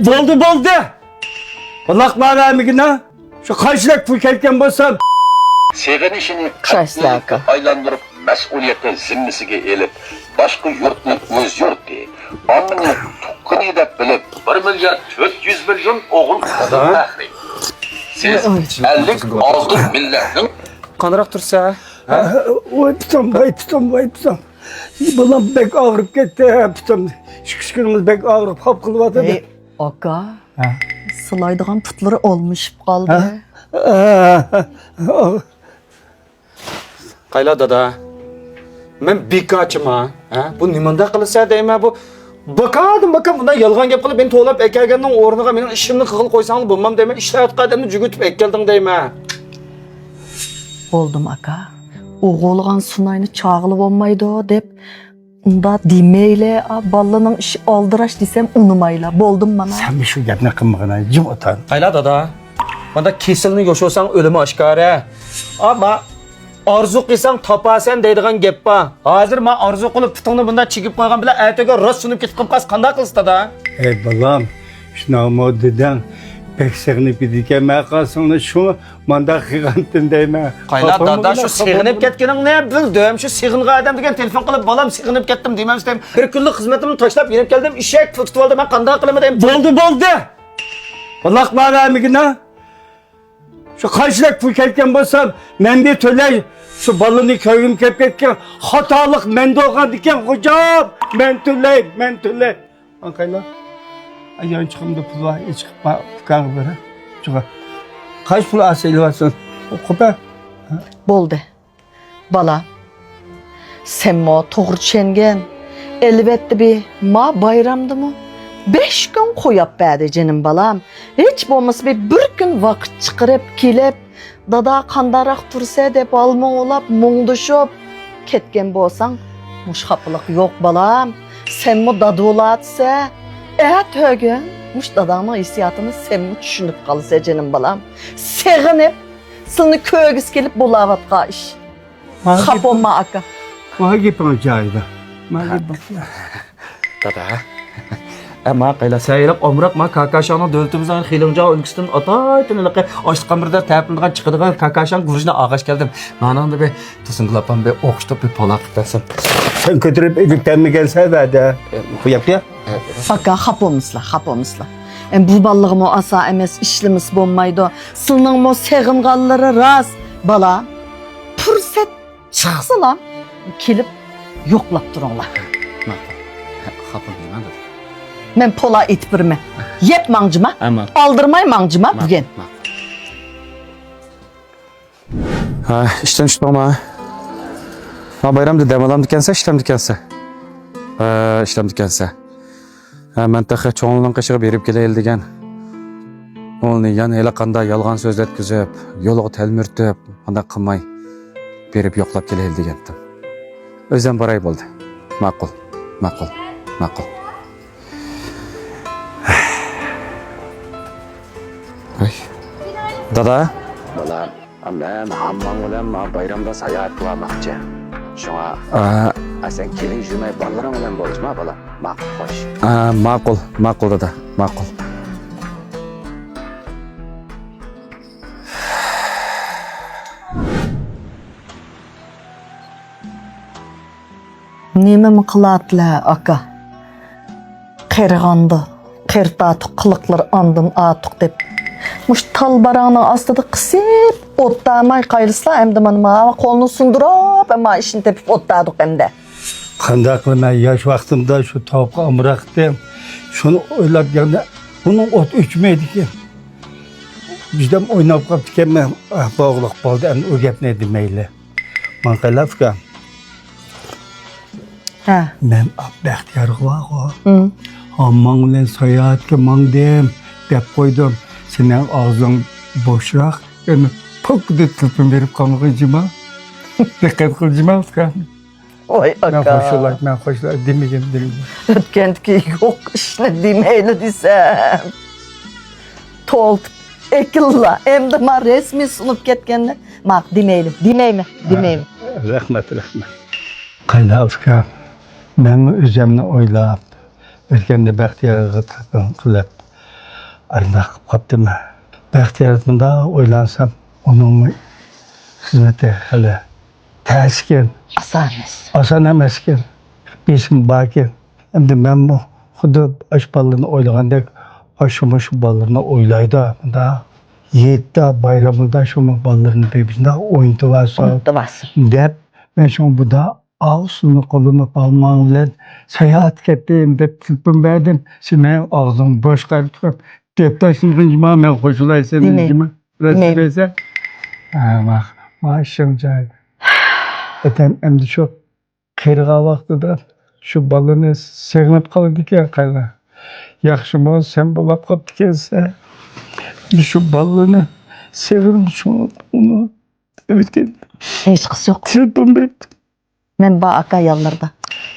Buldu. Kulaklar emigine. Şu kaçlık fırketken basam. Sevgin işini Şaşlaka. aylandırıp mesuliyetini zimmisiga elip, başka yurtni öz yurt diye. Amını tukkını dep bilip, 1 milyar 400 milyon oğul kızın fahri. Siz 56 milletinin Qanroq tursa? Vay tutam. Bulan bek ağrıp gitti. Tutam. Şükürümüz bek ağrıp hap kılıvadı. Ey aka. Sılaydıgan putları olmuş kaldı. Qayla dada. Men bekachima. Bu nimanda qilsa deyman bu. Bakadım bundan yolg'on gap qilib, beni to'lab ekelganning o'rniga mening ishimni qilib qo'ysang bo'lmam deyman. Ishlayotgan odamni jugutib ekelding deyman. Oldum aka. Oğulgan sunayını çağılıp olmaydı o dep. Unda demeyle ballının işi aldıraş desem unumayla. Boldum bana. Sen bir şu gapni qilmag'ina jim o'tan. Qayla dada. Bunda kesilni yo'shosang o'limi oshkora. Ammo arzu qilsang topasan deydigan gap bor. Hozir men arzu qilib putingni bunda chigib qo'ygan bilan ertaga rost sunib ketib qolsa qanday qilsa dada? Ey balam, şuna moddan pek sig'inib ketgan maqasini shu manda qilgandim deyman. Qayla dada shu sig'inib ketganingni bildim. Shu sig'ingan odam degan telefon qilib balam sig'inib ketdim deymamsizmi? Bir kunlik xizmatimni tashlab yenib keldim. Ishak tutib oldim. Men qanday qilaman deyim? Buldu. Kulaklar emigine. Şu kaçlık fırketken basam, men bir töley. Şu balını köyüm kepketken hatalık mende olgan diken hocam. Men töley. Ankayla. Ayağın çıkımda pul var, çıkıp fıkanı böyle. Çıkar. Kaç pul asaylı varsın? O kupa. Boldu. Bala. Sen mo toğru çengen. Elbette bir ma bayramdı mı? 5 gün koyup bädi canım balam. Hiç bolmasa bir gün vakit çıkarıp kelip dada kandarak tursa dep alma olap muңduşup ketken bolsaң muş hapılık yok balam. Sen mo dadı olatsa tögün muş dadamın hissiyatını sen mi düşünüp kalsa canım balam. Seğinip sını kögüs gelip bulavatqa iş. Hap olma aka. Maha gipin cayda. Maha gipin. Dada. Ama qayla sayılıb omraq ma kakashanın dövlətimizin xilinca ülkəsindən ataytınlıqı açlıqan birdə təpindiğən çıxıdığan kakashan gurujuna ağaç geldim. Mananda bir tusunglapan bir oquştup bir polaq desin. Sen götürüp evipten mi gelse de. Bu yap ya. Aka hap olmuşla. Bu ballığım o asa emes işlimiz bolmaydı. Sının o seğingalları raz. Bala, pürset çıksılam. Kelip yoklap durunlar. Xapın deyman. Men pola itbirme. Yep mancıma. Ama. Aldırmay mancıma bugün. Ha, işten çıkmama. Ma bayramda demalam dikense, işlem dikense. İşlem dikense. Men taxı çoğunluğun qışığı berip keleyil degen. Onu yan hele qanda yalğan söz etkizip, yoluğu telmirtip, qanda qılmay berip yoqlap keleyil degendim. Özden baray boldu. Maqul. Dada. Balam, men hamman bilen bayramda sayahat kılamakçı. Şuna sen kelin jümay ballarım bilen bolçma balam. Hoş. Maqul dada. Maqul. Neme mi kılatla aka? Qergandı. Qertatu qılıqlar andın atuk dep. Muş tal barağının astıda kısıp ottamay qayılsa hem de manıma kolunu sundurup ama işini tepip ottadık hem de. Qandaqlı men yaş vaqtimda şu tavukqa amraqdim. Şunu o'ylab yani bunun ot üçmeydi ki. Bizdem oynab qapti ki men bağlıq boldu. Endi o gap ne demeyli. Man qalafka. Ha. Men baxtiyarıq var o. Hamman bilen sayahatga mangdim dep qoydum. Senin ağzın boşrak. Yani pok de tılpın verip kalmayacağıma. Dikkat kılacağıma Afgan. Oy aka. Ben hoşlar demeyeyim. Ötkendiki yok işte demeyle desem. Tolt ekilla hem de ma resmi sunup ketkenler. Mak demeylim. Demeyim. Rahmet. Qayla Afgan. Ben özümle oylap. Erkende baxtiyarığı takın qılıb. arındak kaptım. Bəxtiyarımda oylansam, onun hizmeti hele tersken, asan emesken, bizim bakken. Hem de ben bu xudu aş ballarını oylagandek, aşımı şu ballarını oylaydı. Da yetti bayramında şu ballarını birbirine oyuntu varsa. Dep, ben şu bu da ağzını kolunu palmağıyla seyahat ettim dep tüpüm verdim. Şimdi ağzım boş kaldım. Dep taşın hıncıma ben koşulay senin hıncıma. Resmeyse. Bak, maaşım cahil. Etem hem de şu kırığa vaktıda şu balını sevinip kalırdı ki kayla. Yakşıma sen bulap kaptı kelse. Şu balını sevim şu onu. Evet ki. Hiç kız yok. Tüpüm verdim. Men ba aka yallarda.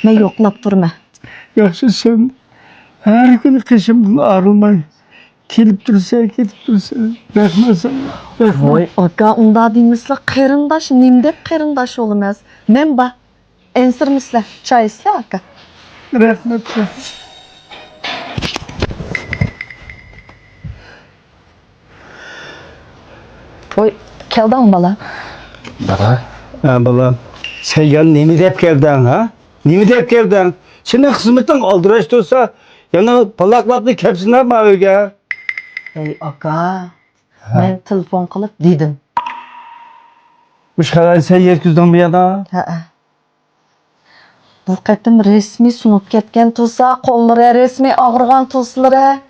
Men yoklap durma. Yaxşı sen her gün kışım arılmay. Kelip dursa, ketip dursa. Rahmet sana. Rahmet. Oy aka unda deymizle kırındaş, nimdep kırındaş olmaz. Men ba ensirmisle, çay isle aka. Rahmet. Oy keldan bala. Baba. Ha balam. Sen ya nemi dep geldin ha? Nemi dep geldin? Senin hizmetin aldıraç olsa yana palaklaplı kepsinler mi öyle? Ey aka. Men telefon kılıp dedim. Müşkelen sen yerküzden mi yana? Ha. Bu qatim resmi sunup ketken tuzsa, qo'llari resmi og'rigan tuzlari.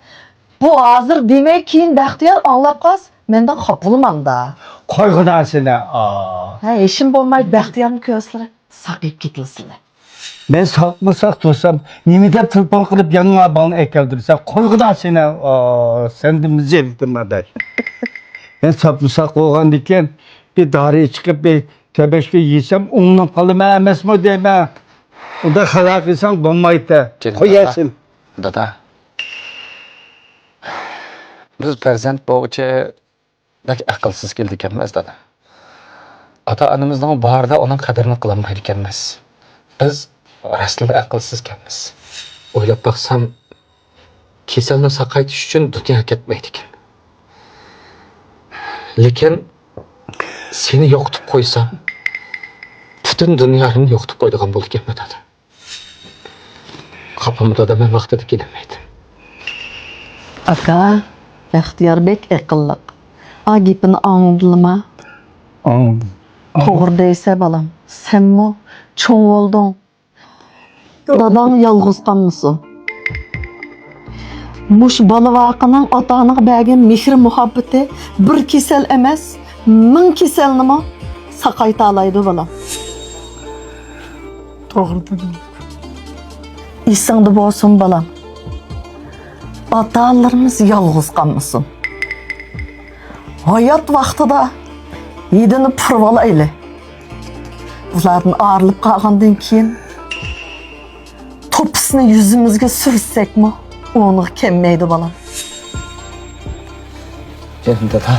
Bu hozir demek keyin baxtiyor anglab qolsa, mendan xafa da. Koyguna seni. Ha, eşim bo'lmaydi, baxtiyorning ko'zlari saqib ketilsinlar. Ben sakmasak tursam, nemi dep telefon kılıp yanına bana ekeldirse, koyguna seni. Sen de müzelliktin aday. Ben sapmasak olgan diken, bir daireye çıkıp bir tebeşki yiysem, onunla kalım emez mi deme. O da halak insan bulmaydı. Koyarsın. Dada. Biz farzand bo'yicha bak aqlsiz keldik emas dada. Ota onamizdan borda onun qadrini qilolmaydi ekanmiz. Biz aslida aqlsiz ekanmiz. O'ylab baksam kasalni saqaytish uchun dunyoga ketmaydi ekan. Lekin seni yo'qotib qo'ysam, butun dunyoni yo'qotib qo'ydigan bo'lganman dada. Qapimda da men vaqtida kelmaydi. Aka, Baxtiyorbek aqlliq. A gapini anladingmi? Anladım. To'g'ri deysa balam, senmi cho'ng bo'lding. Dadang yolg'iz qolmisan. Mush bola vaqining ota-onaga bergan mehr muhabbati bir kasal emas, ming kasalnimi saqayta oladi balam. Doğru dedim. Esingda bo'lsin balam. Ota-onalarimiz yolg'iz qolmasin. Hayot vaqtida yedini purib olayli. Ulardan ayrılib qolgandan keyin to'pisini yuzimizga sursakmi, o'ni kelmaydi balam. Dada.